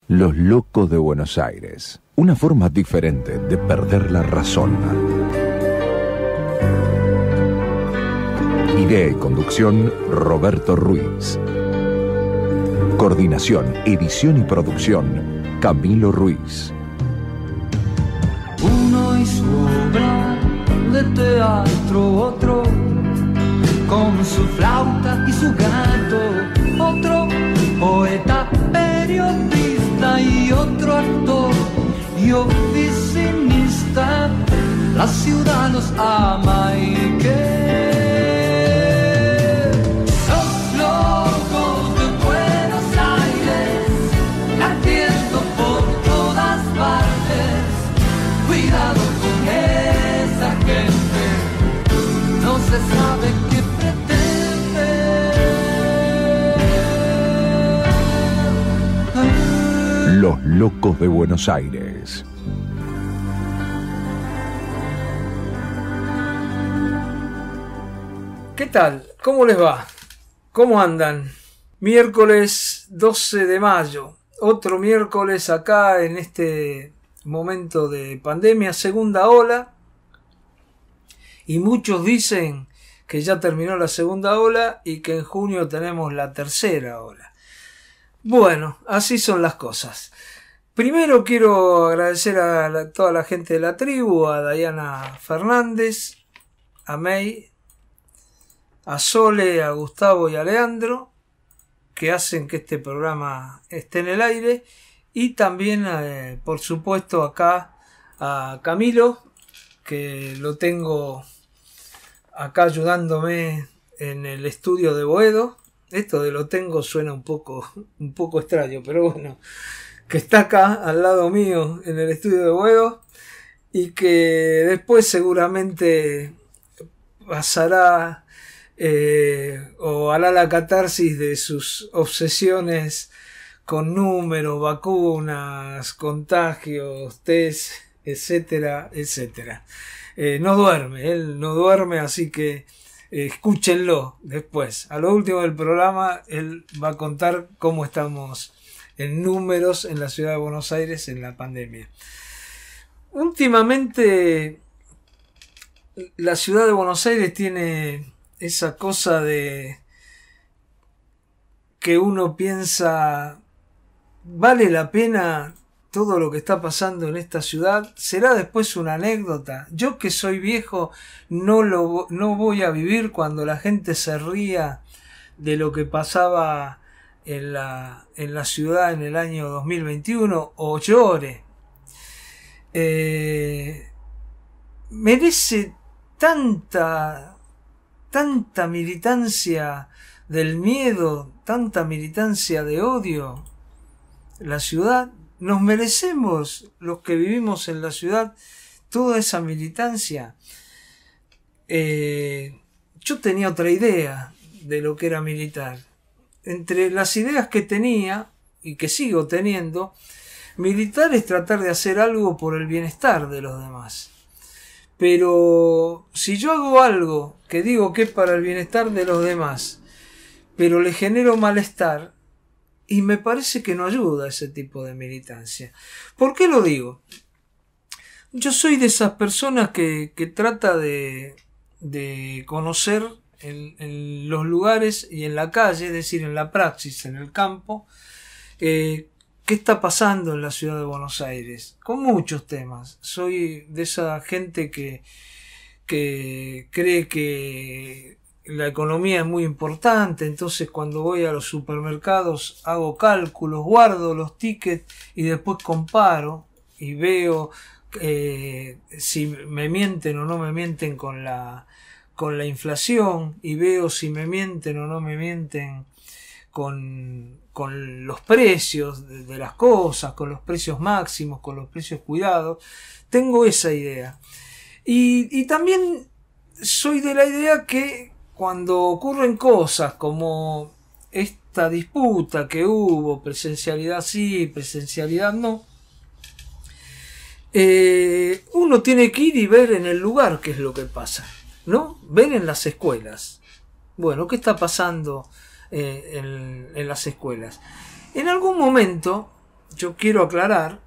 Los locos de Buenos Aires. Una forma diferente de perder la razón. Idea y conducción, Roberto Ruiz. Coordinación, edición y producción, Camilo Ruiz. Uno y su obra de teatro, otro con su flauta y su gato, otro poeta, periodista y otro actor y oficinista. La ciudad los ama y que los locos de Buenos Aires latiendo por todas partes. Cuidado con esa gente, no se sabe qué pretende. Los locos de Buenos Aires. ¿Qué tal? ¿Cómo les va? ¿Cómo andan? Miércoles 12 de mayo. Otro miércoles acá en este momento de pandemia, segunda ola. Y muchos dicen que ya terminó la segunda ola y que en junio tenemos la tercera ola. Bueno, así son las cosas. Primero quiero agradecer a toda la gente de la tribu, a Diana Fernández, a May, a Sole, a Gustavo y a Leandro, que hacen que este programa esté en el aire, y también, por supuesto, acá a Camilo, que lo tengo acá ayudándome en el estudio de Boedo. Esto de lo tengo suena un poco extraño, pero bueno, que está acá al lado mío en el estudio de Boedo y que después seguramente pasará o hará la catarsis de sus obsesiones con números, vacunas, contagios, test, etcétera, etcétera. No duerme, él no duerme, así que escúchenlo después. A lo último del programa él va a contar cómo estamos en números en la ciudad de Buenos Aires en la pandemia. Últimamente la ciudad de Buenos Aires tiene esa cosa de que uno piensa, ¿vale la pena todo lo que está pasando en esta ciudad? ¿Será después una anécdota? Yo que soy viejo no voy a vivir cuando la gente se ría de lo que pasaba en la ciudad en el año 2021 o llore. Merece tanta militancia del miedo, tanta militancia de odio la ciudad. Nos merecemos, los que vivimos en la ciudad, toda esa militancia. Yo tenía otra idea de lo que era militar. Entre las ideas que tenía y que sigo teniendo, militar es tratar de hacer algo por el bienestar de los demás. Pero si yo hago algo que digo que es para el bienestar de los demás, pero le genero malestar, y me parece que no ayuda ese tipo de militancia. ¿Por qué lo digo? Yo soy de esas personas que trata de conocer en los lugares y en la calle, es decir, en la praxis, en el campo, qué está pasando en la ciudad de Buenos Aires, con muchos temas. Soy de esa gente que cree que la economía es muy importante, entonces cuando voy a los supermercados hago cálculos, guardo los tickets y después comparo y veo si me mienten o no me mienten con la inflación, y veo si me mienten o no me mienten con los precios de las cosas, con los precios máximos, con los precios cuidados. Tengo esa idea. Y también soy de la idea que cuando ocurren cosas como esta disputa que hubo, presencialidad sí, presencialidad no, uno tiene que ir y ver en el lugar qué es lo que pasa, ¿no? Ver en las escuelas. Bueno, ¿qué está pasando en las escuelas? En algún momento yo quiero aclarar,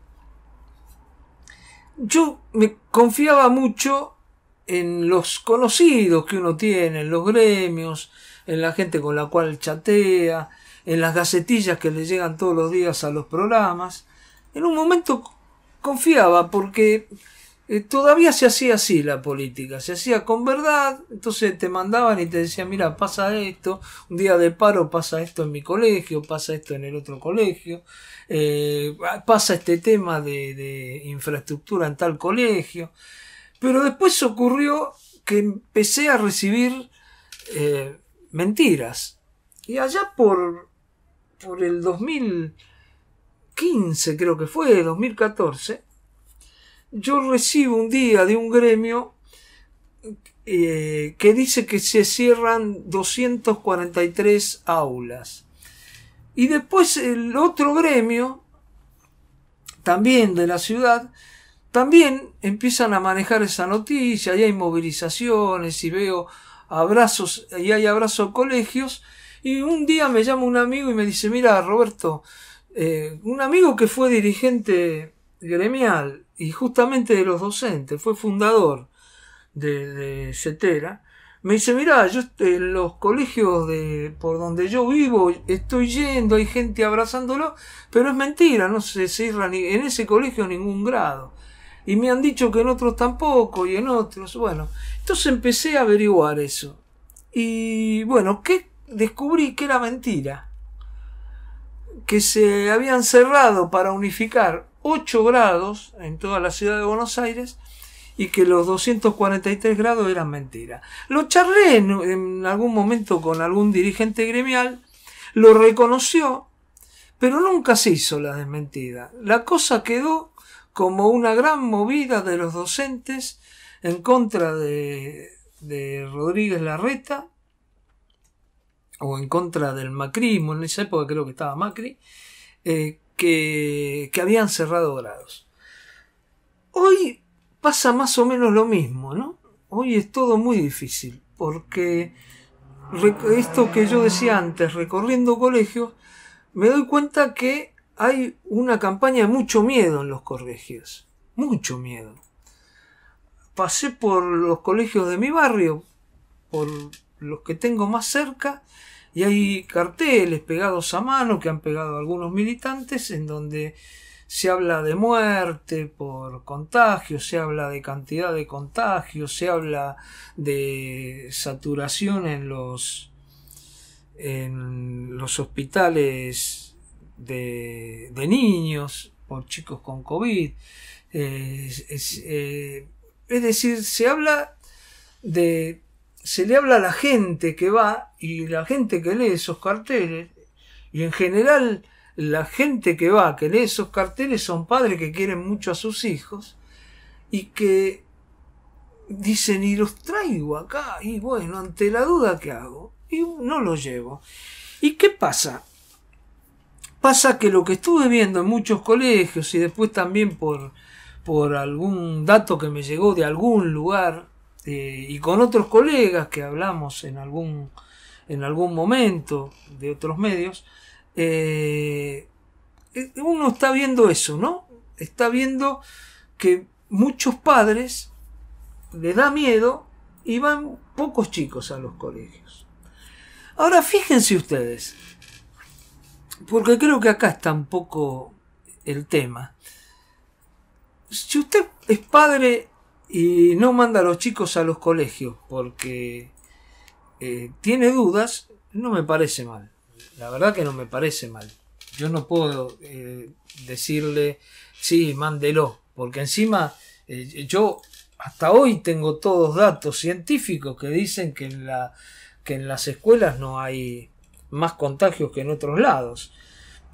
yo me confiaba mucho en los conocidos que uno tiene, en los gremios, en la gente con la cual chatea, en las gacetillas que le llegan todos los días a los programas. En un momento confiaba porque todavía se hacía así la política, se hacía con verdad. Entonces te mandaban y te decían, mira, pasa esto, un día de paro pasa esto en mi colegio, pasa esto en el otro colegio, pasa este tema de infraestructura en tal colegio. Pero después ocurrió que empecé a recibir mentiras. Y allá por el 2015, creo que fue, 2014, yo recibo un día de un gremio que dice que se cierran 243 aulas. Y después el otro gremio, también de la ciudad, también empiezan a manejar esa noticia, y hay movilizaciones, y veo abrazos, y hay abrazos a colegios. Y un día me llama un amigo y me dice, mira, Roberto, un amigo que fue dirigente gremial y justamente de los docentes, fue fundador de CETERA, me dice, mira, yo en los colegios por donde yo vivo estoy yendo, hay gente abrazándolo, pero es mentira, no se cierra en ese colegio ningún grado. Y me han dicho que en otros tampoco, y en otros, bueno. Entonces empecé a averiguar eso. Y bueno, descubrí que era mentira. Que se habían cerrado para unificar 8 grados en toda la ciudad de Buenos Aires y que los 243 grados eran mentira. Lo charlé en algún momento con algún dirigente gremial, lo reconoció, pero nunca se hizo la desmentida. La cosa quedó como una gran movida de los docentes en contra de Rodríguez Larreta, o en contra del macrismo, en esa época creo que estaba Macri, que habían cerrado grados. Hoy pasa más o menos lo mismo, ¿no? Hoy es todo muy difícil, porque esto que yo decía antes, recorriendo colegios, me doy cuenta que hay una campaña de mucho miedo en los colegios, mucho miedo. Pasé por los colegios de mi barrio, por los que tengo más cerca, y hay carteles pegados a mano que han pegado algunos militantes en donde se habla de muerte por contagio, se habla de cantidad de contagios, se habla de saturación en los hospitales de niños por chicos con COVID. Es decir, se le habla a la gente que va y la gente que lee esos carteles, y en general la gente que va, que lee esos carteles, son padres que quieren mucho a sus hijos y que dicen, y los traigo acá, y bueno, ante la duda, ¿qué hago? Y no los llevo. ¿Y qué pasa? Pasa que lo que estuve viendo en muchos colegios, y después también por algún dato que me llegó de algún lugar, y con otros colegas que hablamos en algún momento de otros medios, uno está viendo eso, ¿no? Está viendo que muchos padres les da miedo y van pocos chicos a los colegios. Ahora fíjense ustedes, porque creo que acá está un poco el tema. Si usted es padre y no manda a los chicos a los colegios porque tiene dudas, no me parece mal. La verdad que no me parece mal. Yo no puedo decirle, sí, mándelo, porque encima yo hasta hoy tengo todos datos científicos que dicen que en las escuelas no hay más contagios que en otros lados.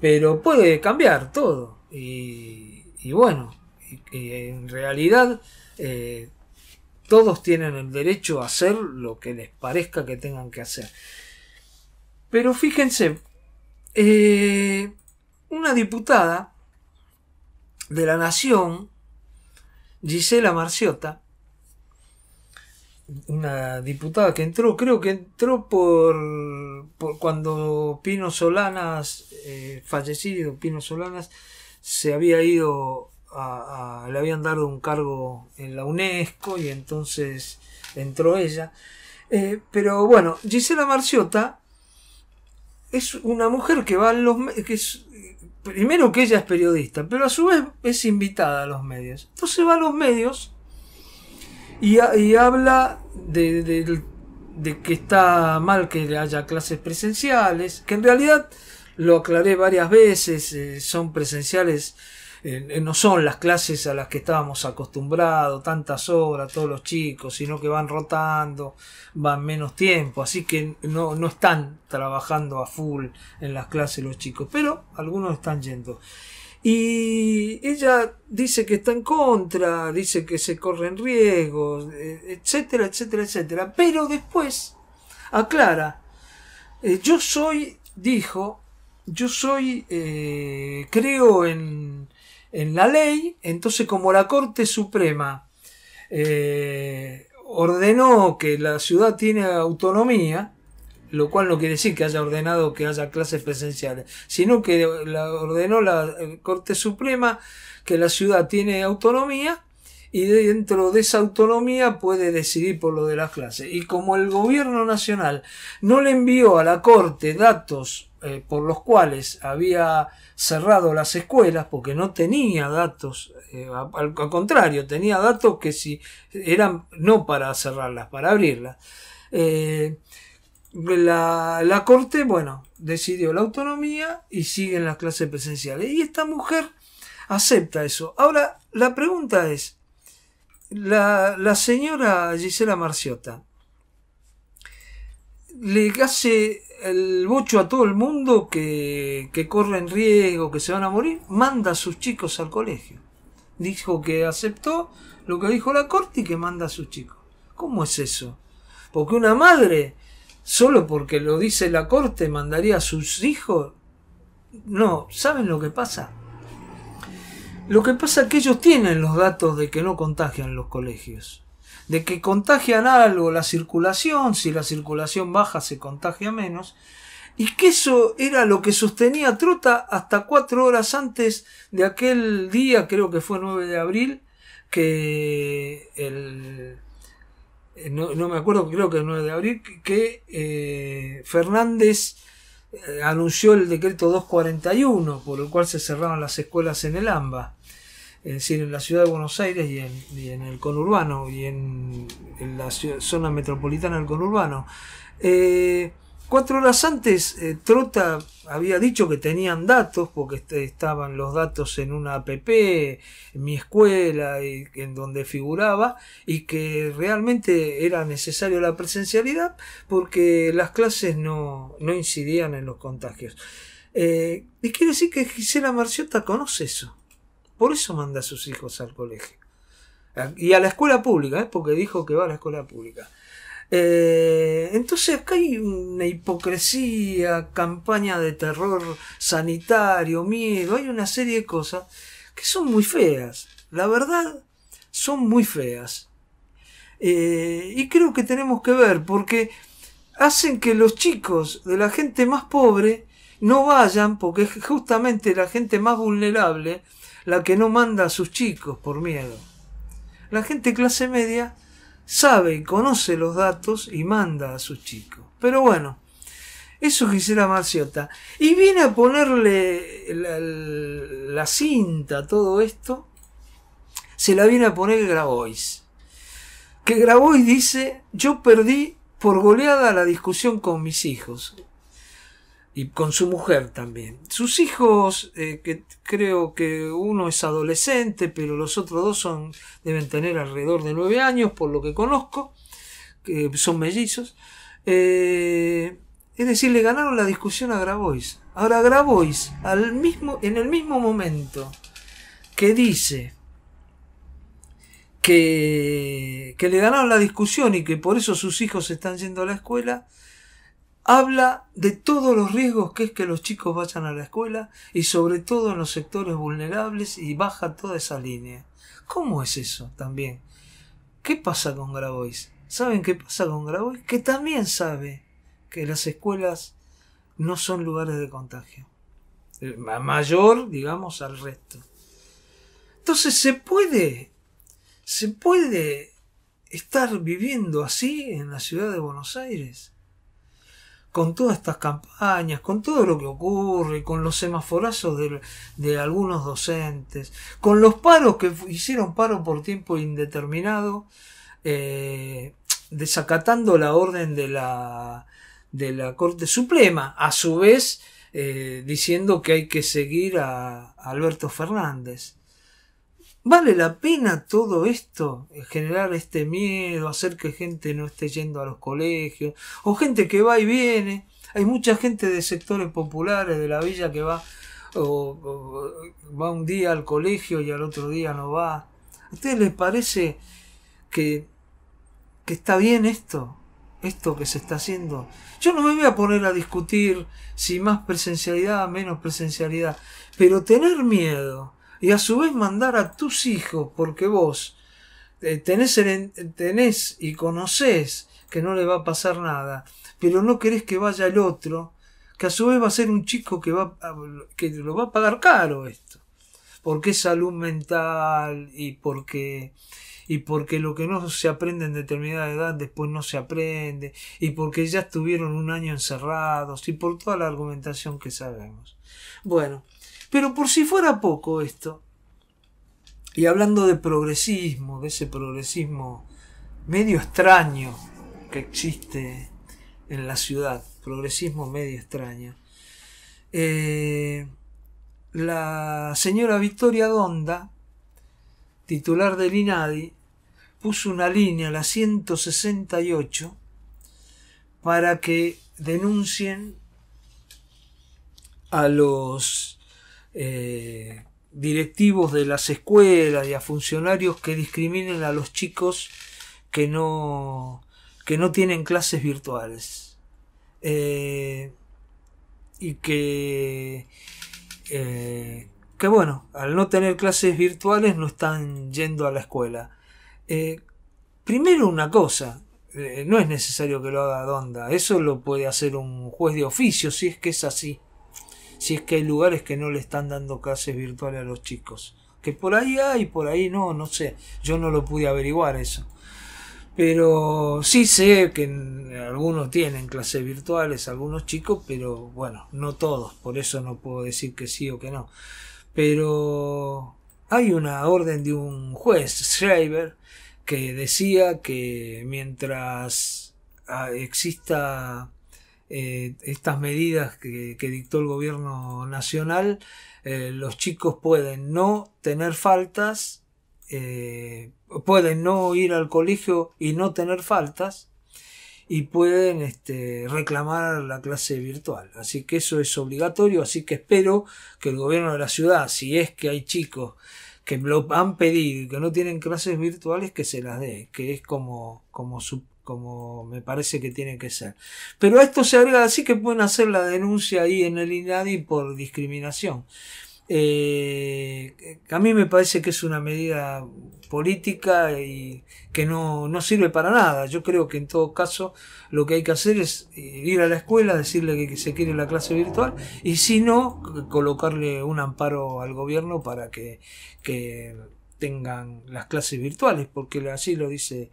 Pero puede cambiar todo. Y bueno, en realidad todos tienen el derecho a hacer lo que les parezca que tengan que hacer. Pero fíjense, una diputada de la Nación, Gisela Marciota, una diputada que entró, creo que entró por cuando Pino Solanas, fallecido Pino Solanas, se había ido le habían dado un cargo en la UNESCO y entonces entró ella. Pero bueno, Gisela Marciota es una mujer que va a los medios, primero que ella es periodista, pero a su vez es invitada a los medios. Entonces va a los medios y habla de que está mal que haya clases presenciales, que en realidad, lo aclaré varias veces, son presenciales, no son las clases a las que estábamos acostumbrados, tantas horas, todos los chicos, sino que van rotando, van menos tiempo, así que no están trabajando a full en las clases los chicos, pero algunos están yendo. Y ella dice que está en contra, dice que se corren riesgos, etcétera, etcétera, etcétera, pero después aclara, creo en la ley, entonces como la Corte Suprema ordenó que la ciudad tiene autonomía, lo cual no quiere decir que haya ordenado que haya clases presenciales, sino que ordenó la Corte Suprema que la ciudad tiene autonomía y dentro de esa autonomía puede decidir por lo de las clases. Y como el gobierno nacional no le envió a la Corte datos por los cuales había cerrado las escuelas, porque no tenía datos, al contrario, tenía datos que si eran no para cerrarlas, para abrirlas, la Corte, bueno, decidió la autonomía y siguen las clases presenciales. Y esta mujer acepta eso. Ahora, la pregunta es, la señora Gisela Marciota le hace el bocho a todo el mundo que corren riesgo, que se van a morir, manda a sus chicos al colegio. Dijo que aceptó lo que dijo la Corte y que manda a sus chicos. ¿Cómo es eso? Porque una madre, solo porque lo dice la Corte, mandaría a sus hijos. No, ¿saben lo que pasa? Lo que pasa es que ellos tienen los datos de que no contagian los colegios, de que contagian algo la circulación, si la circulación baja se contagia menos, y que eso era lo que sostenía Trota hasta 4 horas antes de aquel día, creo que fue 9 de abril, que no me acuerdo, creo que el 9 de abril, que Fernández anunció el decreto 241, por el cual se cerraron las escuelas en el AMBA, es decir, en la ciudad de Buenos Aires y en el conurbano y en la zona metropolitana del conurbano. 4 horas antes Trota había dicho que tenían datos, porque estaban los datos en una app, en Mi Escuela, en donde figuraba, y que realmente era necesario la presencialidad porque las clases no incidían en los contagios. Y quiere decir que Gisela Marciota conoce eso. Por eso manda a sus hijos al colegio. Y a la escuela pública, porque dijo que va a la escuela pública. Entonces acá hay una hipocresía, campaña de terror sanitario, miedo, hay una serie de cosas que son muy feas. La verdad, son muy feas. Y creo que tenemos que ver, porque hacen que los chicos de la gente más pobre no vayan, porque es justamente la gente más vulnerable la que no manda a sus chicos por miedo. La gente clase media sabe y conoce los datos y manda a sus chicos. Pero bueno, eso es Gisela Marciota. Y viene a ponerle la cinta a todo esto, se la viene a poner Grabois. Que Grabois dice, yo perdí por goleada la discusión con mis hijos. Y con su mujer también. Sus hijos, que creo que uno es adolescente, pero los otros dos deben tener alrededor de 9 años, por lo que conozco, que son mellizos. Es decir, le ganaron la discusión a Grabois. Ahora Grabois, en el mismo momento que dice que le ganaron la discusión y que por eso sus hijos están yendo a la escuela, habla de todos los riesgos que es que los chicos vayan a la escuela y sobre todo en los sectores vulnerables, y baja toda esa línea. ¿Cómo es eso también? ¿Qué pasa con Grabois? ¿Saben qué pasa con Grabois? Que también sabe que las escuelas no son lugares de contagio. mayor, digamos, al resto. Entonces se puede estar viviendo así en la ciudad de Buenos Aires, con todas estas campañas, con todo lo que ocurre, con los semaforazos de algunos docentes, con los paros que hicieron paro por tiempo indeterminado, desacatando la orden de la Corte Suprema, a su vez diciendo que hay que seguir a Alberto Fernández. ¿Vale la pena todo esto? Generar este miedo, hacer que gente no esté yendo a los colegios, o gente que va y viene. Hay mucha gente de sectores populares de la villa que va un día al colegio y al otro día no va. ¿A ustedes les parece que está bien esto que se está haciendo? Yo no me voy a poner a discutir si más presencialidad o menos presencialidad, pero tener miedo y a su vez mandar a tus hijos porque vos tenés y conocés que no le va a pasar nada, pero no querés que vaya el otro, que a su vez va a ser un chico que lo va a pagar caro esto, porque es salud mental y porque lo que no se aprende en determinada edad después no se aprende, y porque ya estuvieron un año encerrados, y por toda la argumentación que sabemos. Bueno, pero por si fuera poco esto, y hablando de progresismo, de ese progresismo medio extraño que existe en la ciudad, progresismo medio extraño, la señora Victoria Donda, titular del INADI, puso una línea, la 168, para que denuncien a los directivos de las escuelas y a funcionarios que discriminen a los chicos que no tienen clases virtuales, y que bueno, al no tener clases virtuales no están yendo a la escuela. Primero una cosa, no es necesario que lo haga Donda, eso lo puede hacer un juez de oficio si es que es así. Si es que hay lugares que no le están dando clases virtuales a los chicos. Que por ahí hay, por ahí no sé. Yo no lo pude averiguar eso. Pero sí sé que algunos tienen clases virtuales, algunos chicos, pero bueno, no todos. Por eso no puedo decir que sí o que no. Pero hay una orden de un juez, Schreiber, que decía que mientras exista estas medidas que dictó el gobierno nacional, los chicos pueden no tener faltas, pueden no ir al colegio y no tener faltas, y pueden reclamar la clase virtual. Así que eso es obligatorio, así que espero que el gobierno de la ciudad, si es que hay chicos que lo han pedido y que no tienen clases virtuales, que se las dé, que es como me parece que tiene que ser. Pero a esto se agrega así que pueden hacer la denuncia ahí en el INADI por discriminación. A mí me parece que es una medida política y que no sirve para nada. Yo creo que en todo caso lo que hay que hacer es ir a la escuela, decirle que se quiere la clase virtual, y si no, colocarle un amparo al gobierno para que tengan las clases virtuales, porque así lo dice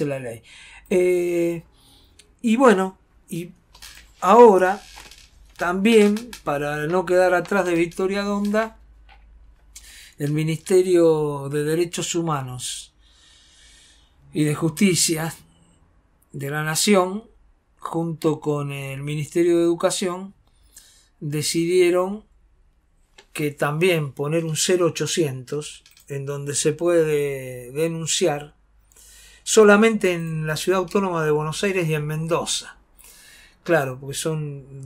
la ley. Y bueno, y ahora también, para no quedar atrás de Victoria Donda, el Ministerio de Derechos Humanos y de Justicia de la Nación, junto con el Ministerio de Educación, decidieron que también poner un 0800 en donde se puede denunciar solamente en la Ciudad Autónoma de Buenos Aires y en Mendoza. Claro, porque son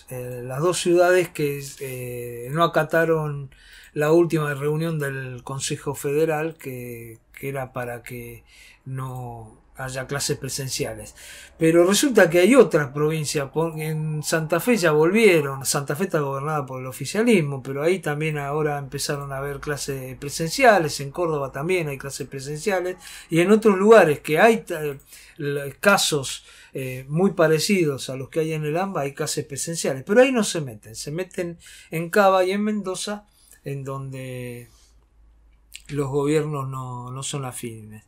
las dos ciudades que no acataron la última reunión del Consejo Federal, que era para que no haya clases presenciales. Pero resulta que hay otras provincias, en Santa Fe ya volvieron, Santa Fe está gobernada por el oficialismo, pero ahí también ahora empezaron a haber clases presenciales, en Córdoba también hay clases presenciales, y en otros lugares que hay casos muy parecidos a los que hay en el AMBA hay clases presenciales, pero ahí no se meten en Cava y en Mendoza, en donde los gobiernos no son afines.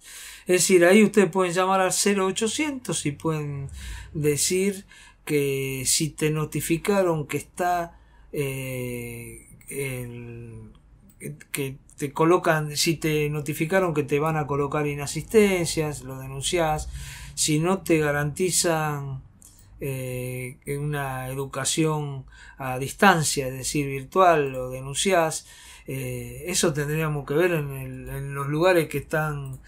Es decir, ahí ustedes pueden llamar al 0800 y pueden decir que si te notificaron que está que te colocan, si te notificaron que te van a colocar inasistencias, lo denunciás. Si no te garantizan una educación a distancia, es decir, virtual, lo denunciás. Eso tendríamos que ver en los lugares que están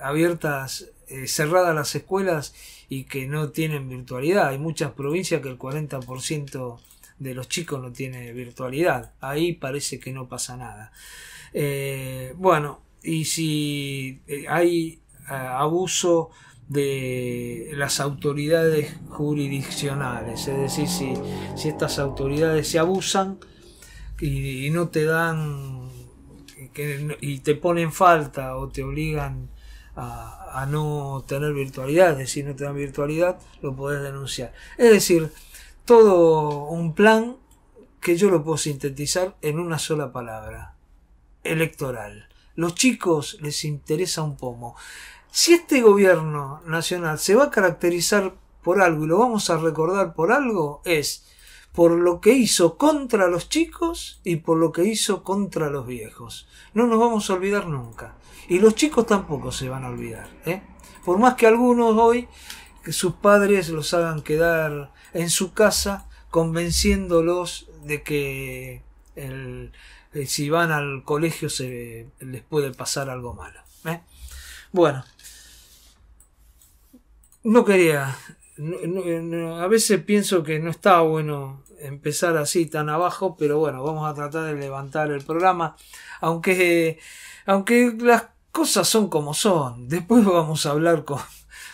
abiertas, cerradas las escuelas y que no tienen virtualidad. Hay muchas provincias que el 40% de los chicos no tiene virtualidad. Ahí parece que no pasa nada. Bueno, y si hay abuso de las autoridades jurisdiccionales, es decir, si estas autoridades se abusan y no te dan y te ponen falta o te obligan a no tener virtualidad, es decir, no te dan virtualidad, lo podés denunciar. Es decir, todo un plan que yo lo puedo sintetizar en una sola palabra: electoral. Los chicos les interesa un pomo. Si este gobierno nacional se va a caracterizar por algo y lo vamos a recordar por algo, es por lo que hizo contra los chicos y por lo que hizo contra los viejos. No nos vamos a olvidar nunca. Y los chicos tampoco se van a olvidar, ¿eh? Por más que algunos hoy, que sus padres los hagan quedar en su casa convenciéndolos de que si van al colegio les puede pasar algo malo, ¿eh? Bueno, no quería... a veces pienso que no está bueno empezar así tan abajo, pero bueno, vamos a tratar de levantar el programa, aunque las cosas son como son. Después vamos a hablar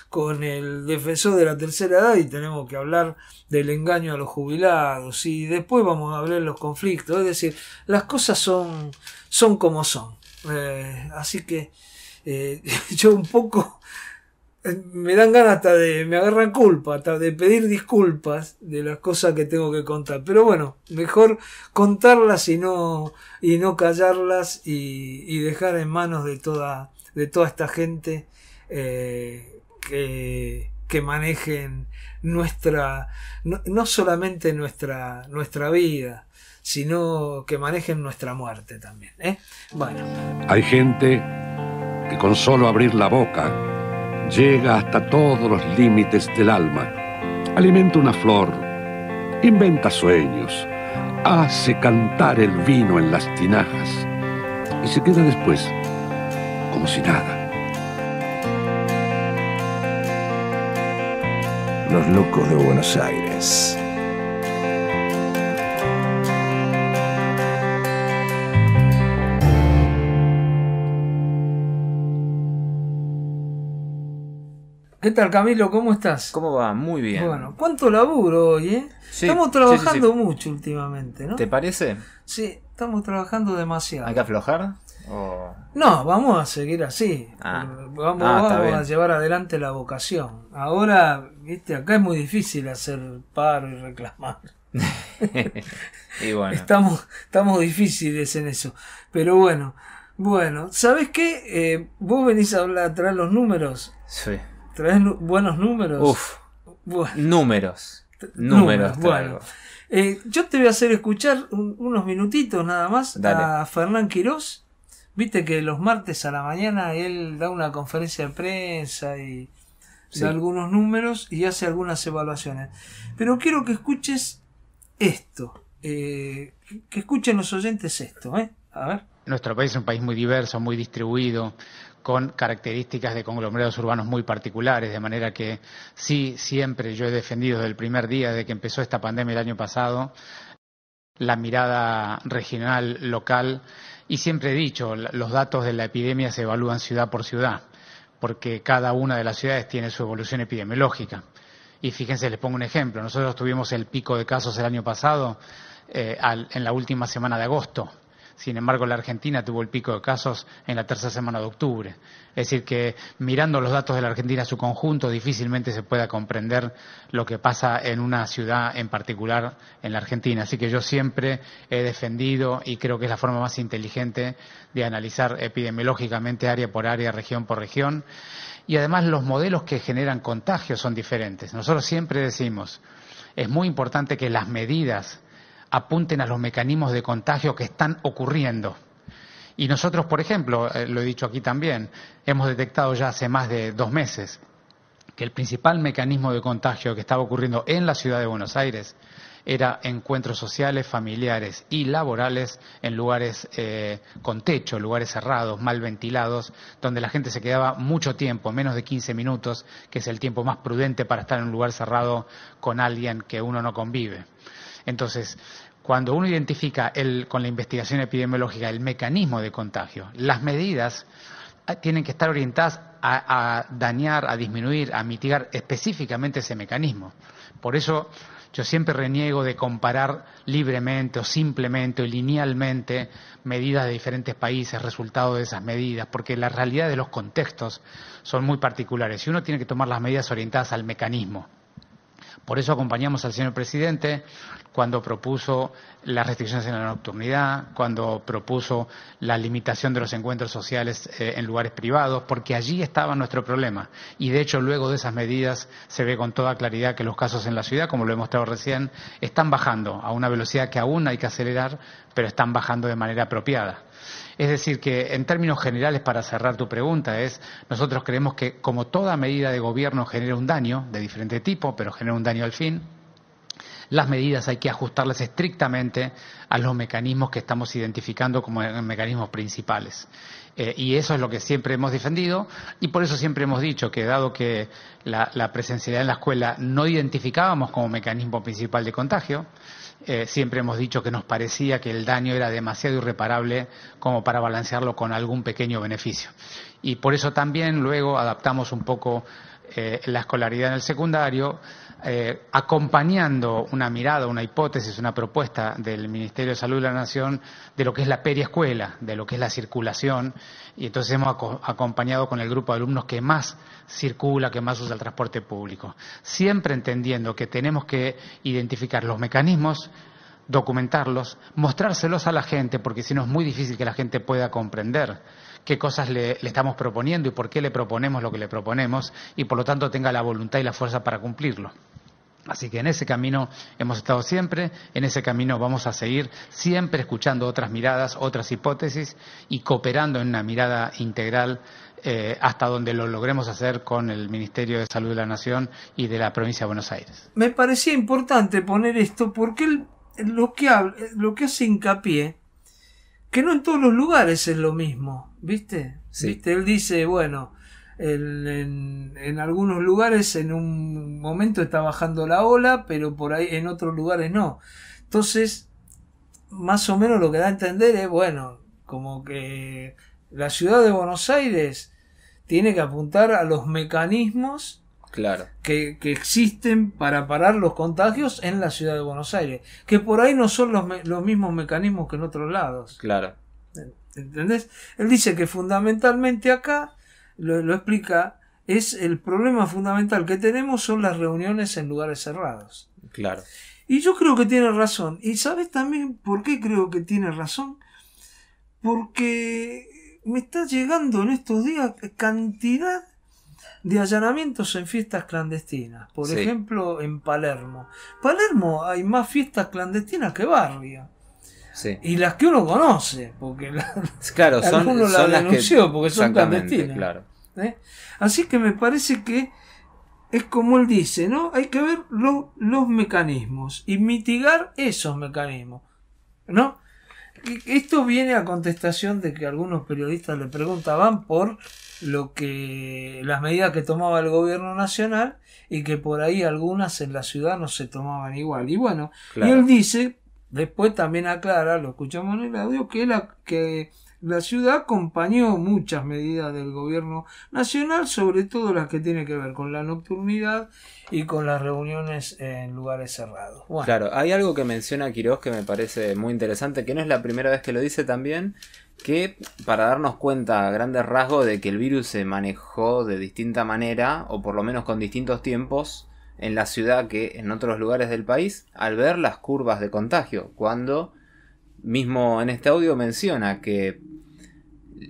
con el defensor de la tercera edad y tenemos que hablar del engaño a los jubilados, y después vamos a hablar de los conflictos. Es decir, las cosas son como son. Así que yo un poco me dan ganas me agarran culpa, hasta de pedir disculpas de las cosas que tengo que contar. Pero bueno, mejor contarlas y no callarlas y dejar en manos de toda esta gente que manejen no solamente nuestra vida, sino que manejen nuestra muerte también, ¿eh? Bueno. Hay gente que con solo abrir la boca llega hasta todos los límites del alma, alimenta una flor, inventa sueños, hace cantar el vino en las tinajas y se queda después como si nada. Los locos de Buenos Aires. ¿Qué tal, Camilo? ¿Cómo estás? ¿Cómo va? Muy bien. Bueno, ¿cuánto laburo hoy, eh? Sí, estamos trabajando sí. mucho últimamente, ¿no? ¿Te parece? Sí, estamos trabajando demasiado. ¿Hay que aflojar? ¿O... No, vamos a seguir así. Vamos a llevar adelante la vocación. Ahora, viste, acá es muy difícil hacer paro y reclamar. Y bueno. Estamos difíciles en eso. Pero bueno, ¿sabés qué? Vos venís a traer los números. Sí. ¿Traes buenos números? Uf. Bueno. Números. Bueno. Yo te voy a hacer escuchar unos minutitos nada más. Dale. A Fernán Quirós. Viste que los martes a la mañana él da una conferencia de prensa y da algunos números y hace algunas evaluaciones. Pero quiero que escuches esto. Que escuchen los oyentes esto. A ver. Nuestro país es un país muy diverso, muy distribuido, con características de conglomerados urbanos muy particulares, de manera que sí, siempre yo he defendido desde el primer día de que empezó esta pandemia el año pasado, la mirada regional, local, y siempre he dicho, los datos de la epidemia se evalúan ciudad por ciudad, porque cada una de las ciudades tiene su evolución epidemiológica. Y fíjense, les pongo un ejemplo. Nosotros tuvimos el pico de casos el año pasado en la última semana de agosto. Sin embargo, la Argentina tuvo el pico de casos en la tercera semana de octubre. Es decir, que mirando los datos de la Argentina en su conjunto, difícilmente se pueda comprender lo que pasa en una ciudad en particular en la Argentina. Así que yo siempre he defendido, y creo que es la forma más inteligente de analizar epidemiológicamente área por área, región por región. Y además los modelos que generan contagios son diferentes. Nosotros siempre decimos, es muy importante que las medidas apunten a los mecanismos de contagio que están ocurriendo. Y nosotros, por ejemplo, lo he dicho aquí también, hemos detectado ya hace más de 2 meses que el principal mecanismo de contagio que estaba ocurriendo en la ciudad de Buenos Aires era encuentros sociales, familiares y laborales en lugares con techo, lugares cerrados, mal ventilados, donde la gente se quedaba mucho tiempo, menos de 15 minutos, que es el tiempo más prudente para estar en un lugar cerrado con alguien que uno no convive. Entonces, cuando uno identifica con la investigación epidemiológica el mecanismo de contagio, las medidas tienen que estar orientadas a dañar, a disminuir, a mitigar específicamente ese mecanismo. Por eso yo siempre reniego de comparar libremente o simplemente o linealmente medidas de diferentes países, resultados de esas medidas, porque la realidad de los contextos son muy particulares y uno tiene que tomar las medidas orientadas al mecanismo. Por eso acompañamos al señor presidente cuando propuso las restricciones en la nocturnidad, cuando propuso la limitación de los encuentros sociales en lugares privados, porque allí estaba nuestro problema. Y de hecho, luego de esas medidas se ve con toda claridad que los casos en la ciudad, como lo he mostrado recién, están bajando a una velocidad que aún hay que acelerar, pero están bajando de manera apropiada. Es decir, que en términos generales, para cerrar tu pregunta, nosotros creemos que como toda medida de gobierno genera un daño de diferente tipo, pero genera un daño al fin, las medidas hay que ajustarlas estrictamente a los mecanismos que estamos identificando como mecanismos principales. Y eso es lo que siempre hemos defendido y por eso siempre hemos dicho que dado que la presencialidad en la escuela no identificábamos como mecanismo principal de contagio, siempre hemos dicho que nos parecía que el daño era demasiado irreparable como para balancearlo con algún pequeño beneficio. Y por eso también luego adaptamos un poco la escolaridad en el secundario, acompañando una mirada, una hipótesis, una propuesta del Ministerio de Salud de la Nación de lo que es la periescuela, de lo que es la circulación, y entonces hemos acompañado con el grupo de alumnos que más circula, que más usa el transporte público, siempre entendiendo que tenemos que identificar los mecanismos, documentarlos, mostrárselos a la gente, porque si no es muy difícil que la gente pueda comprender qué cosas le estamos proponiendo y por qué le proponemos lo que le proponemos y por lo tanto tenga la voluntad y la fuerza para cumplirlo. Así que en ese camino hemos estado siempre, en ese camino vamos a seguir, siempre escuchando otras miradas, otras hipótesis y cooperando en una mirada integral hasta donde lo logremos hacer con el Ministerio de Salud de la Nación y de la Provincia de Buenos Aires. Me parecía importante poner esto porque lo que hace hincapié que no en todos los lugares es lo mismo, ¿viste? Sí. ¿Viste? Él dice, bueno, en algunos lugares en un momento está bajando la ola, pero por ahí en otros lugares no. Entonces, más o menos lo que da a entender es, bueno, como que la ciudad de Buenos Aires tiene que apuntar a los mecanismos Claro. que existen para parar los contagios en la ciudad de Buenos Aires, que por ahí no son los mismos mecanismos que en otros lados. Claro. ¿Entendés? Él dice que fundamentalmente acá, lo explica, es el problema fundamental que tenemos son las reuniones en lugares cerrados. Claro. Y yo creo que tiene razón. ¿Y sabes también por qué creo que tiene razón? Porque me está llegando en estos días cantidad de allanamientos en fiestas clandestinas. Por Sí. ejemplo, en Palermo. Palermo hay más fiestas clandestinas que barrio. Sí. Y las que uno conoce, porque Claro, son alguno la las que denunció porque son exactamente, clandestinas. claro. ¿Eh? Así que me parece que es como él dice, ¿no? Hay que ver los mecanismos y mitigar esos mecanismos, ¿no? Esto viene a contestación de que algunos periodistas le preguntaban por las medidas que tomaba el gobierno nacional y que por ahí algunas en la ciudad no se tomaban igual. Y bueno, Claro. y él dice, después también aclara, lo escuchamos en el audio, que La ciudad acompañó muchas medidas del gobierno nacional, sobre todo las que tienen que ver con la nocturnidad y con las reuniones en lugares cerrados. Bueno, Claro, hay algo que menciona Quirós que me parece muy interesante, que no es la primera vez que lo dice también, que para darnos cuenta a grandes rasgos de que el virus se manejó de distinta manera, o por lo menos con distintos tiempos, en la ciudad que en otros lugares del país, al ver las curvas de contagio, cuando mismo en este audio menciona que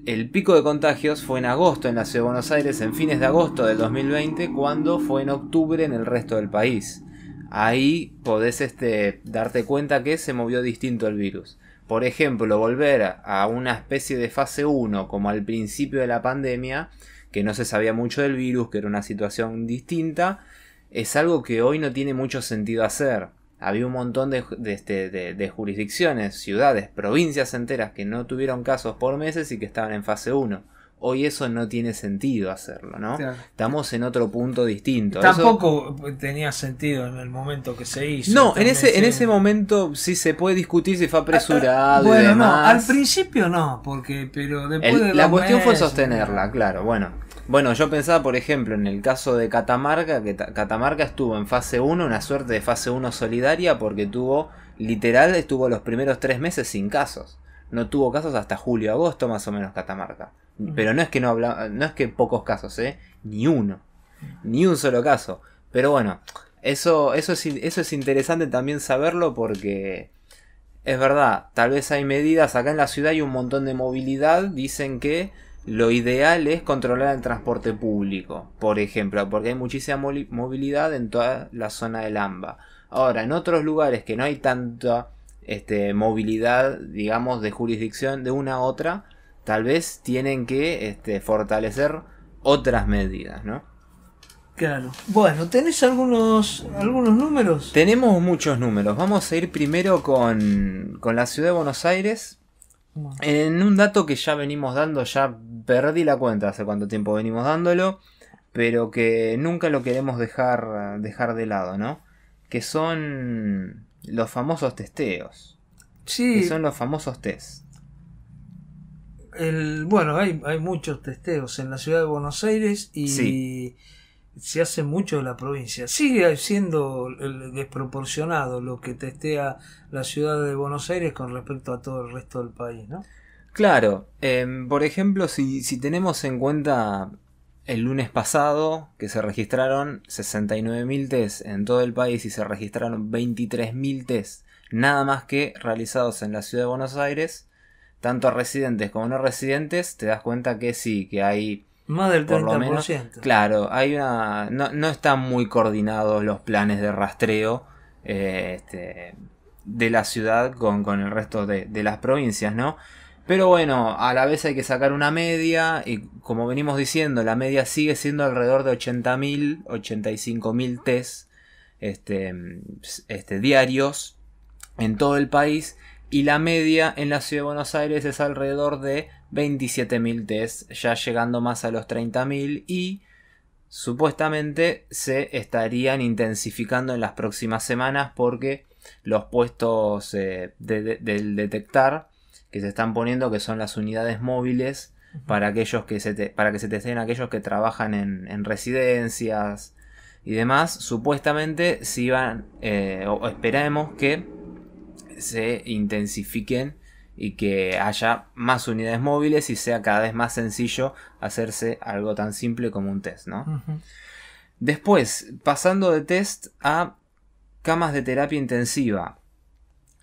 el pico de contagios fue en agosto en la ciudad de Buenos Aires, en fines de agosto del 2020, cuando fue en octubre en el resto del país. Ahí podés darte cuenta que se movió distinto el virus. Por ejemplo, volver a una especie de fase 1 como al principio de la pandemia, que no se sabía mucho del virus, que era una situación distinta, es algo que hoy no tiene mucho sentido hacer. Había un montón de jurisdicciones, ciudades, provincias enteras que no tuvieron casos por meses y que estaban en fase 1. Hoy eso no tiene sentido hacerlo, ¿no? Claro. Estamos en otro punto distinto. tampoco tenía sentido en el momento que se hizo. No, en También ese momento sí se puede discutir si fue apresurado y Bueno, no, demás. al principio no, pero después de La los cuestión fue meses, sostenerla, claro. Bueno, yo pensaba, por ejemplo, en el caso de Catamarca, que Catamarca estuvo en fase 1, una suerte de fase 1 solidaria, porque estuvo los primeros 3 meses sin casos. No tuvo casos hasta julio, agosto más o menos Catamarca. Pero no es que no es que pocos casos, ni uno. Ni un solo caso. Pero bueno, eso es interesante también saberlo porque es verdad, tal vez hay medidas, acá en la ciudad hay un montón de movilidad, dicen que lo ideal es controlar el transporte público, por ejemplo, porque hay muchísima movilidad en toda la zona del AMBA. Ahora, en otros lugares que no hay tanta movilidad, digamos, de jurisdicción de una a otra, tal vez tienen que fortalecer otras medidas, ¿no? Claro. Bueno, ¿tenés algunos números? Tenemos muchos números. Vamos a ir primero con la ciudad de Buenos Aires. Bueno. En un dato que ya venimos dando, ya perdí la cuenta hace cuánto tiempo venimos dándolo, pero que nunca lo queremos dejar de lado, ¿no? Que son los famosos testeos. Sí. Que son los famosos test. Bueno, hay muchos testeos en la ciudad de Buenos Aires y Sí. se hace mucho de la provincia. Sigue siendo desproporcionado lo que testea la ciudad de Buenos Aires con respecto a todo el resto del país, ¿no? Claro, por ejemplo, si tenemos en cuenta el lunes pasado que se registraron 69.000 test en todo el país y se registraron 23.000 test nada más que realizados en la ciudad de Buenos Aires, tanto residentes como no residentes, te das cuenta que sí, que hay Más del 30%. por lo menos, claro, hay no están muy coordinados los planes de rastreo de la ciudad con el resto de las provincias, ¿no? Pero bueno, a la vez hay que sacar una media y como venimos diciendo, la media sigue siendo alrededor de 80.000, 85.000 test diarios en todo el país, y la media en la ciudad de Buenos Aires es alrededor de 27.000 test, ya llegando más a los 30.000, y supuestamente se estarían intensificando en las próximas semanas porque los puestos del detectar que se están poniendo, que son las unidades móviles para aquellos para que se testeen aquellos que trabajan en residencias y demás, supuestamente si van o esperemos que se intensifiquen y que haya más unidades móviles y sea cada vez más sencillo hacerse algo tan simple como un test, ¿no? Ujú. Después, pasando de test a camas de terapia intensiva,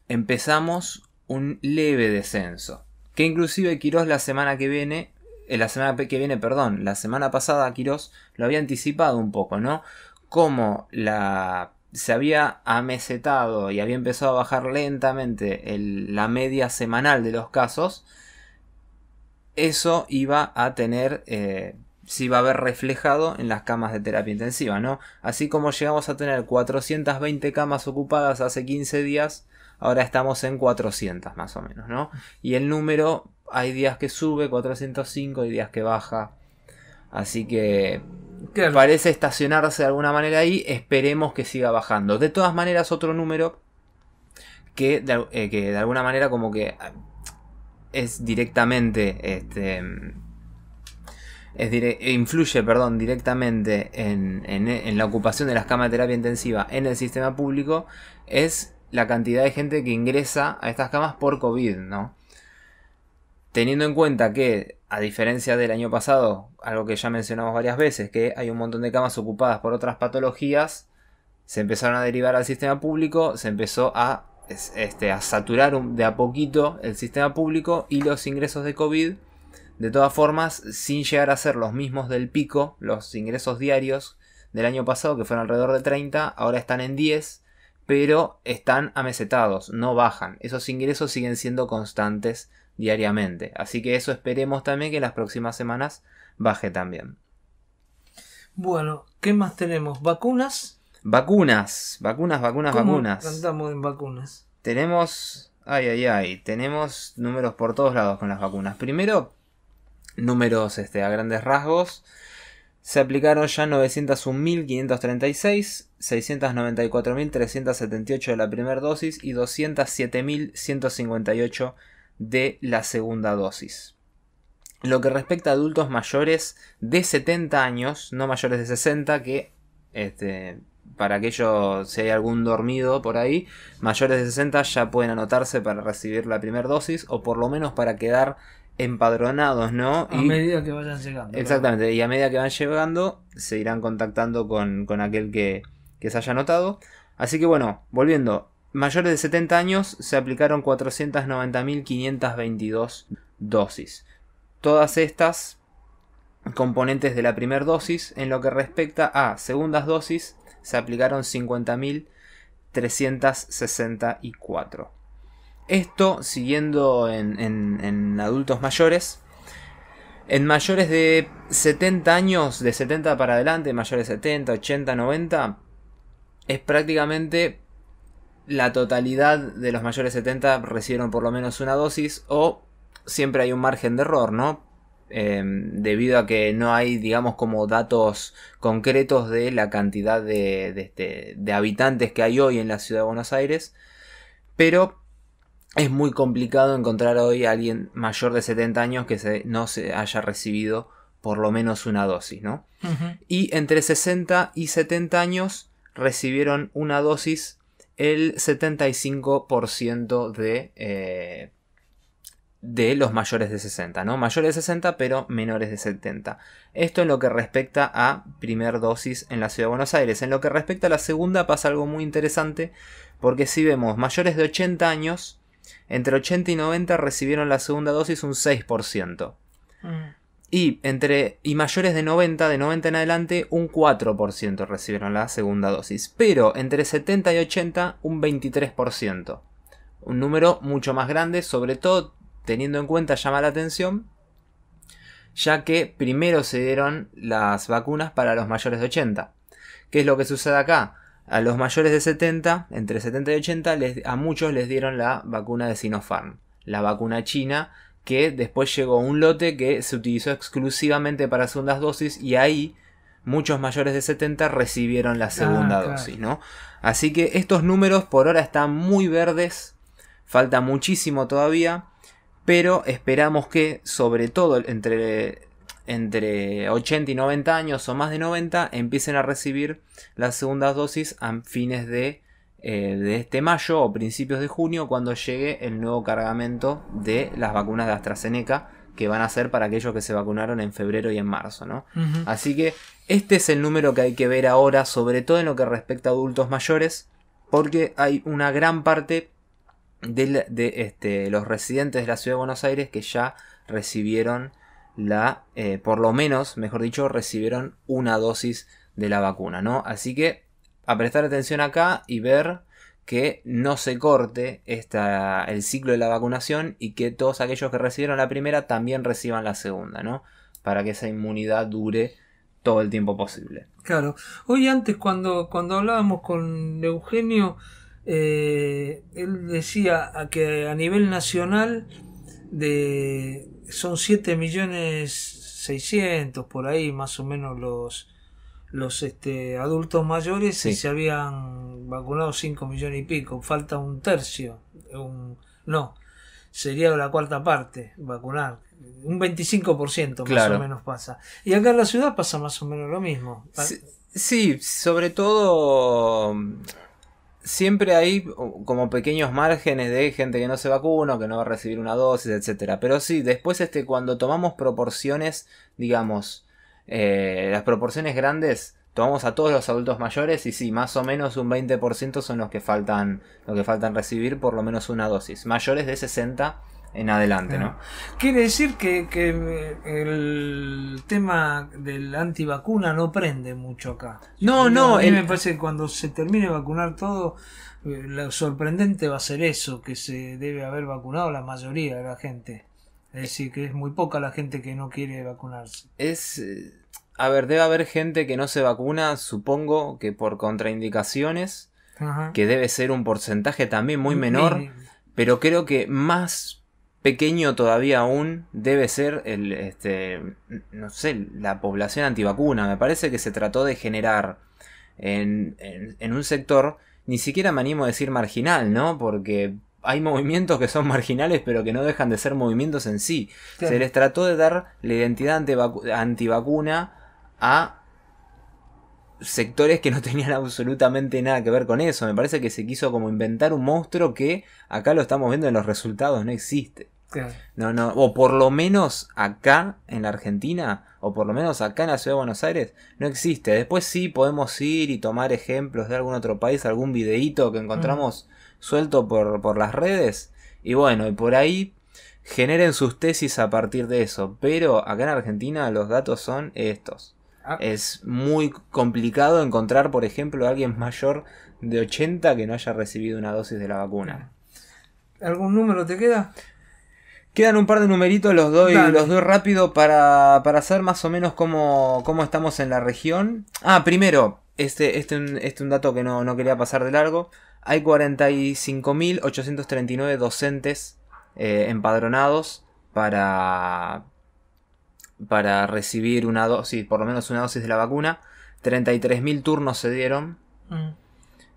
empezamos un leve descenso, que inclusive Quirós la semana pasada Quirós lo había anticipado un poco, ¿no? Como se había amesetado y había empezado a bajar lentamente la media semanal de los casos, eso iba a tener, se iba a ver reflejado en las camas de terapia intensiva, ¿no? Así como llegamos a tener 420 camas ocupadas hace 15 días, ahora estamos en 400 más o menos, ¿no? Y el número, hay días que sube, 405, hay días que baja, así que Claro. parece estacionarse de alguna manera ahí. Esperemos que siga bajando. De todas maneras, otro número que de alguna manera como que es directamente influye directamente en la ocupación de las camas de terapia intensiva en el sistema público es la cantidad de gente que ingresa a estas camas por COVID, ¿no? Teniendo en cuenta que, a diferencia del año pasado, algo que ya mencionamos varias veces, que hay un montón de camas ocupadas por otras patologías, se empezaron a derivar al sistema público, se empezó a saturar de a poquito el sistema público y los ingresos de COVID, de todas formas, sin llegar a ser los mismos del pico, los ingresos diarios del año pasado, que fueron alrededor de 30, ahora están en 10, pero están amesetados, no bajan. Esos ingresos siguen siendo constantes diariamente. Así que eso esperemos también que en las próximas semanas baje también. Bueno, ¿qué más tenemos? ¿Vacunas? Vacunas. ¿Cómo andamos en vacunas? Tenemos... tenemos números por todos lados con las vacunas. Primero, números a grandes rasgos. Se aplicaron ya 901.536, 694.378 de la primera dosis y 207.158 de la segunda dosis. Lo que respecta a adultos mayores de 70 años, no mayores de 60, que para aquello, si hay algún dormido por ahí, mayores de 60 ya pueden anotarse para recibir la primera dosis o por lo menos para quedar empadronados, ¿no? A medida que vayan llegando. Exactamente, ¿no? Y a medida que van llegando se irán contactando con aquel que se haya anotado. Así que bueno, volviendo, mayores de 70 años se aplicaron 490.522 dosis. Todas estas componentes de la primera dosis. En lo que respecta a segundas dosis se aplicaron 50.364. Esto siguiendo en adultos mayores. En mayores de 70 años, de 70 para adelante, mayores de 70, 80, 90, es prácticamente la totalidad de los mayores de 70 recibieron por lo menos una dosis, o siempre hay un margen de error, ¿no? Debido a que no hay, digamos, como datos concretos de la cantidad de habitantes que hay hoy en la ciudad de Buenos Aires, pero es muy complicado encontrar hoy a alguien mayor de 70 años que no se haya recibido por lo menos una dosis, ¿no? Uh-huh. Y entre 60 y 70 años recibieron una dosis el 75% de los mayores de 60, ¿no? Mayores de 60 pero menores de 70. Esto en lo que respecta a primer dosis en la ciudad de Buenos Aires. En lo que respecta a la segunda pasa algo muy interesante, porque si vemos mayores de 80 años, entre 80 y 90 recibieron la segunda dosis un 6%. Y mayores de 90 en adelante, un 4% recibieron la segunda dosis. Pero entre 70 y 80, un 23%. Un número mucho más grande, sobre todo teniendo en cuenta, llama la atención, ya que primero se dieron las vacunas para los mayores de 80. ¿Qué es lo que sucede acá? A los mayores de 70, entre 70 y 80, a muchos les dieron la vacuna de Sinopharm, la vacuna china, que después llegó un lote que se utilizó exclusivamente para segundas dosis, y ahí muchos mayores de 70 recibieron la segunda dosis, ¿no? Así que estos números por ahora están muy verdes, falta muchísimo todavía, pero esperamos que, sobre todo entre 80 y 90 años o más de 90, empiecen a recibir las segundas dosis a fines de este mayo o principios de junio, cuando llegue el nuevo cargamento de las vacunas de AstraZeneca, que van a ser para aquellos que se vacunaron en febrero y en marzo, ¿no? Uh-huh. Así que este es el número que hay que ver ahora, sobre todo en lo que respecta a adultos mayores, porque hay una gran parte de los residentes de la ciudad de Buenos Aires que ya recibieron por lo menos, mejor dicho, recibieron una dosis de la vacuna, ¿no? Así que a prestar atención acá y ver que no se corte el ciclo de la vacunación, y que todos aquellos que recibieron la primera también reciban la segunda, ¿no? Para que esa inmunidad dure todo el tiempo posible. Claro. Hoy antes cuando hablábamos con Eugenio, él decía que a nivel nacional son 7.600.000 por ahí más o menos los adultos mayores, sí. Y se habían vacunado 5 millones y pico, falta un tercio, sería la cuarta parte vacunar. Un 25% más Claro. o menos pasa. Y acá en la ciudad pasa más o menos lo mismo. Sí, sobre todo siempre hay como pequeños márgenes de gente que no se vacuna, que no va a recibir una dosis, etcétera. Pero sí, después cuando tomamos proporciones, digamos, las proporciones grandes, tomamos a todos los adultos mayores y sí, más o menos un 20% son los que faltan recibir por lo menos una dosis. Mayores de 60 en adelante, ¿no? Quiere decir que el tema del antivacuna no prende mucho acá. No, A mí me parece que cuando se termine de vacunar todo, lo sorprendente va a ser eso, que se debe haber vacunado la mayoría de la gente. Es decir, que es muy poca la gente que no quiere vacunarse. A ver, debe haber gente que no se vacuna, supongo que por contraindicaciones, Ajá. que debe ser un porcentaje también muy menor, Mínimo. pero creo que más pequeño todavía aún debe ser no sé, la población antivacuna. Me parece que se trató de generar en un sector, ni siquiera me animo a decir marginal, ¿no? Porque hay movimientos que son marginales pero que no dejan de ser movimientos en sí. Claro. Se les trató de dar la identidad antivacuna a sectores que no tenían absolutamente nada que ver con eso. Me parece que se quiso como inventar un monstruo que acá lo estamos viendo en los resultados, no existe. Claro. No, o por lo menos acá en la Argentina, o por lo menos acá en la ciudad de Buenos Aires, no existe. Después sí podemos ir y tomar ejemplos de algún otro país, algún videíto que encontramos suelto por las redes, y bueno, y por ahí generen sus tesis a partir de eso. Pero acá en Argentina los datos son estos. Es muy complicado encontrar, por ejemplo, a alguien mayor de 80 que no haya recibido una dosis de la vacuna. ¿Algún número te queda? Quedan un par de numeritos, los doy rápido para saber más o menos cómo estamos en la región. Primero, un dato que no quería pasar de largo. Hay 45.839 docentes empadronados para recibir una dosis, por lo menos una dosis de la vacuna. 33.000 turnos se dieron.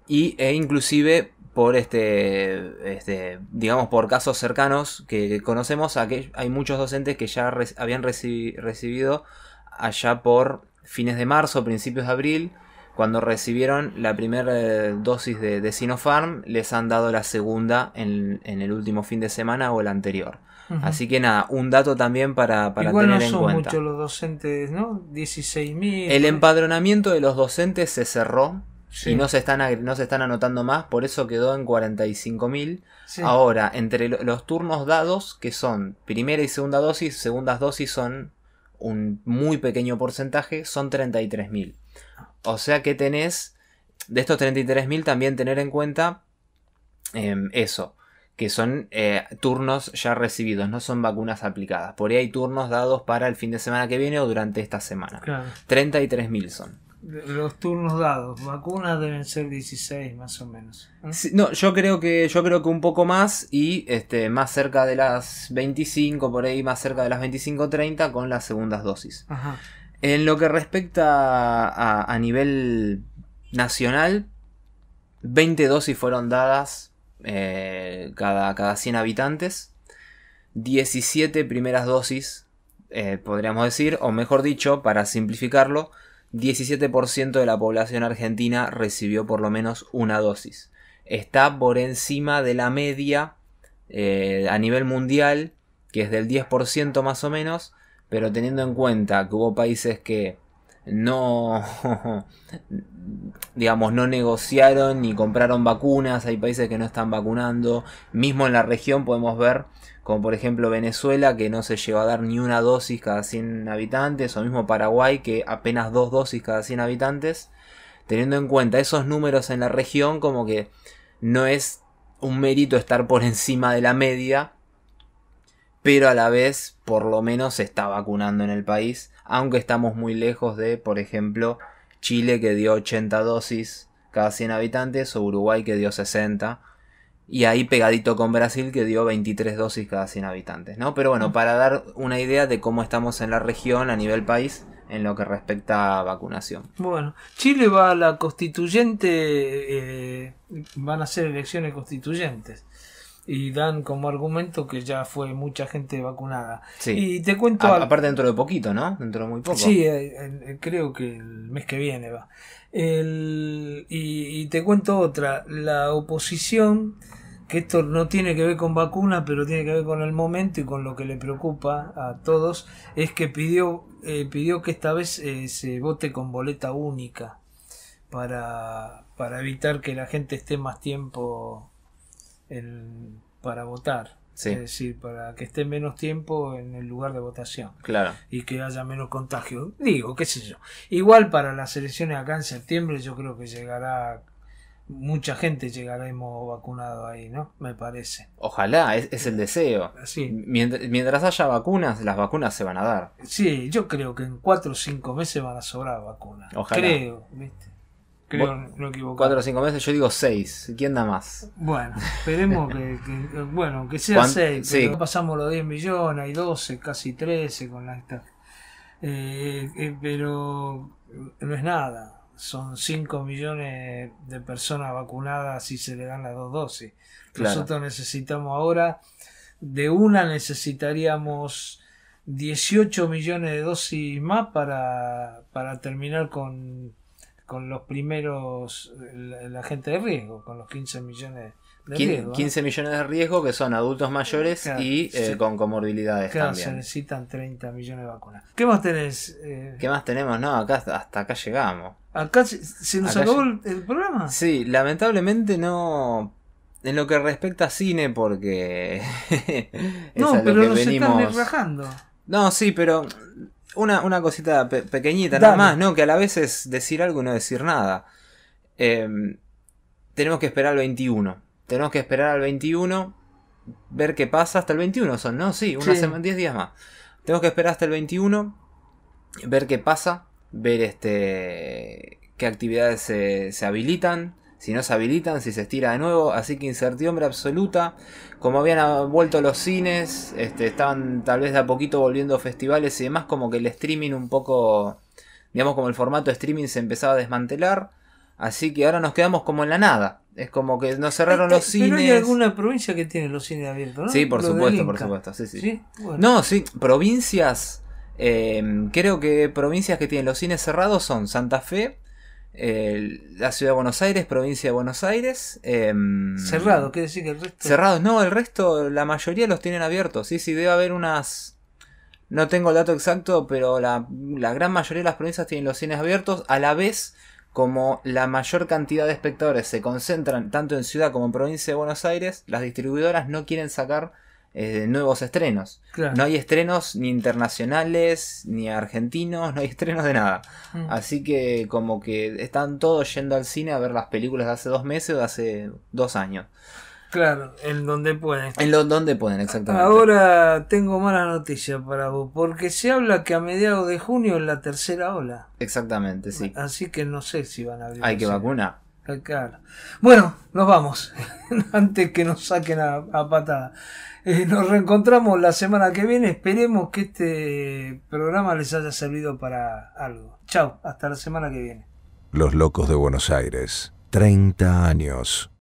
E inclusive por digamos, por casos cercanos que conocemos, hay muchos docentes que ya habían recibido allá por fines de marzo, principios de abril. Cuando recibieron la primera dosis de Sinopharm, les han dado la segunda en el último fin de semana o el anterior. Así que nada, un dato también para Igual tener no en son cuenta. muchos los docentes, ¿no? 16.000. El empadronamiento de los docentes se cerró. Sí. Y no se están anotando más, por eso quedó en 45.000. Sí. Ahora, entre los turnos dados, que son primera y segunda dosis, segundas dosis son un muy pequeño porcentaje, son 33.000. O sea que tenés, de estos 33.000 también tener en cuenta eso, que son turnos ya recibidos, no son vacunas aplicadas. Por ahí hay turnos dados para el fin de semana que viene o durante esta semana. Claro. 33.000 son. Los turnos dados, vacunas deben ser 16 más o menos. Sí, no, yo creo que un poco más y más cerca de las 25, por ahí más cerca de las 25-30 con las segundas dosis. Ajá. En lo que respecta a nivel nacional, 20 dosis fueron dadas cada 100 habitantes, 17 primeras dosis, podríamos decir, o mejor dicho, para simplificarlo, 17% de la población argentina recibió por lo menos una dosis. Está por encima de la media a nivel mundial, que es del 10% más o menos, pero teniendo en cuenta que hubo países que no negociaron ni compraron vacunas, hay países que no están vacunando, mismo en la región podemos ver, como por ejemplo Venezuela, que no se llegó a dar ni una dosis cada 100 habitantes, o mismo Paraguay, que apenas 2 dosis cada 100 habitantes. Teniendo en cuenta esos números en la región, como que no es un mérito estar por encima de la media, pero a la vez por lo menos se está vacunando en el país, aunque estamos muy lejos de, por ejemplo, Chile, que dio 80 dosis cada 100 habitantes, o Uruguay, que dio 60, y ahí pegadito con Brasil, que dio 23 dosis cada 100 habitantes, ¿no? Pero bueno, para dar una idea de cómo estamos en la región a nivel país en lo que respecta a vacunación. Bueno, Chile va a la constituyente, van a ser elecciones constituyentes. y dan como argumento que ya fue mucha gente vacunada. Sí. Y te cuento algo. Aparte dentro de poquito, ¿no? Dentro de muy poco. Sí, creo que el mes que viene va. Y te cuento otra. La oposición, que esto no tiene que ver con vacuna, pero tiene que ver con el momento y con lo que le preocupa a todos, es que pidió que esta vez se vote con boleta única para evitar que la gente esté más tiempo para votar. Sí. Es decir, para que esté menos tiempo en el lugar de votación Claro. y que haya menos contagio. Digo, qué sé yo. Igual para las elecciones acá en septiembre yo creo que mucha gente llegaremos vacunado ahí, ¿no? Me parece. Ojalá, es el deseo. Sí. Mientras haya vacunas, las vacunas se van a dar. Sí, yo creo que en 4 o 5 meses van a sobrar vacunas. Ojalá. Creo, ¿viste? Creo, no equivoco. 4 o 5 meses, yo digo 6. ¿Quién da más? Bueno, esperemos que sea 6, sí. pero pasamos los 10 millones, hay 12, casi 13 con la esta. Pero no es nada. Son 5 millones de personas vacunadas si se le dan las 2 dosis. Claro. Nosotros necesitamos ahora, de una necesitaríamos 18 millones de dosis más para terminar con los primeros, la gente de riesgo, con los 15 millones de riesgo. 15 millones de riesgo que son adultos mayores, Claro, y sí. con comorbilidades Claro, se también. necesitan 30 millones de vacunas. ¿Qué más tenés? ¿Qué más tenemos? No, hasta acá llegamos. ¿Acá se nos Acá acabó el programa? Sí, lamentablemente no. En lo que respecta a cine, porque. es No, a lo pero que nos venimos. están rajando. No, sí, pero. Una cosita pequeñita, Dale. nada más, ¿no? Que a la vez es decir algo y no decir nada. Tenemos que esperar al 21. Tenemos que esperar al 21. Ver qué pasa hasta el 21 son, ¿no? Sí, una Sí. semana, 10 días más. Tenemos que esperar hasta el 21. Ver qué pasa. Ver qué actividades se habilitan. Si no se habilitan, si se estira de nuevo. Así que incertidumbre absoluta. Como habían vuelto los cines, estaban tal vez de a poquito volviendo festivales y demás. Como que el streaming un poco, digamos, como el formato de streaming se empezaba a desmantelar. Así que ahora nos quedamos como en la nada. Es como que nos cerraron los cines. Pero hay alguna provincia que tiene los cines abiertos, ¿no? Sí, por Lo del supuesto, Inca. por supuesto. Sí, sí. ¿Sí? Bueno. No, sí, provincias. Creo que provincias que tienen los cines cerrados son Santa Fe, la ciudad de Buenos Aires, provincia de Buenos Aires. Cerrado, quiere decir que el resto... Cerrados, no, el resto, la mayoría los tienen abiertos. Sí, sí, debe haber unas. No tengo el dato exacto, pero la gran mayoría de las provincias tienen los cines abiertos. A la vez, como la mayor cantidad de espectadores se concentran tanto en ciudad como en provincia de Buenos Aires, las distribuidoras no quieren sacar nuevos estrenos. Claro. No hay estrenos ni internacionales, ni argentinos, no hay estrenos de nada. Así que como que están todos yendo al cine a ver las películas de hace 2 meses o de hace 2 años. Claro, en donde pueden. Donde pueden, exactamente. Ahora tengo mala noticia para vos, porque se habla que a mediados de junio es la tercera ola. Exactamente, sí. Así que no sé si van a abrir. Hay que los cines. vacunar. Claro. Bueno, nos vamos. Antes que nos saquen a patada. Nos reencontramos la semana que viene. Esperemos que este programa les haya servido para algo. Chao, hasta la semana que viene. Los Locos de Buenos Aires. 30 años.